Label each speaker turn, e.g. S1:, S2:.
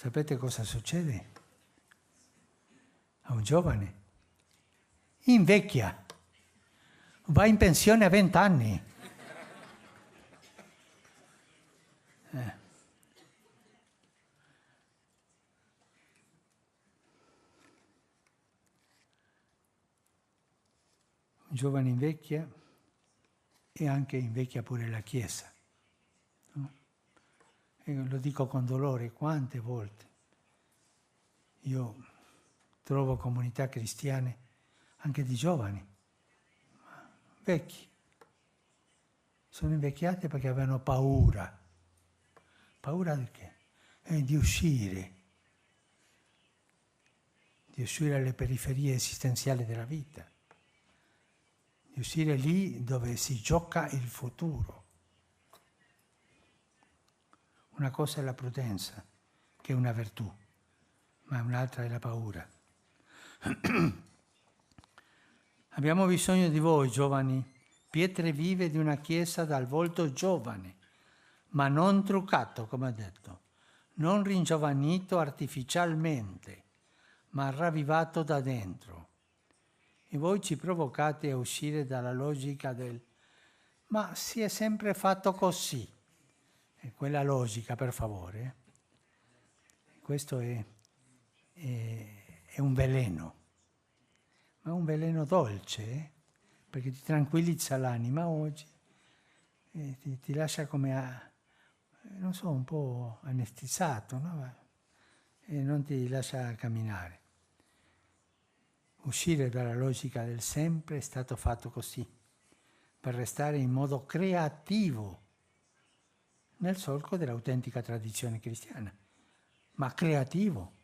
S1: Sapete cosa succede? A un giovane invecchia, va in pensione a 20 anni. Un giovane invecchia e anche invecchia pure la Chiesa. No? E lo dico con dolore, quante volte io trovo comunità cristiane anche di giovani, vecchi. Sono invecchiate perché avevano paura. Paura di che? Di uscire alle periferie esistenziali della vita, di uscire lì dove si gioca il futuro. Una cosa è la prudenza, che è una virtù, ma un'altra è la paura. Abbiamo bisogno di voi, giovani, pietre vive di una chiesa dal volto giovane, ma non truccato, come ho detto, non ringiovanito artificialmente, ma ravvivato da dentro. E voi ci provocate a uscire dalla logica del ma si è sempre fatto così. E quella logica, per favore, questo è un veleno, ma è un veleno dolce, perché ti tranquillizza l'anima oggi, e ti lascia come, non so, un po' anestetizzato, no? E non ti lascia camminare. Uscire dalla logica del sempre è stato fatto così, per restare in modo creativo nel solco dell'autentica tradizione cristiana, ma creativo.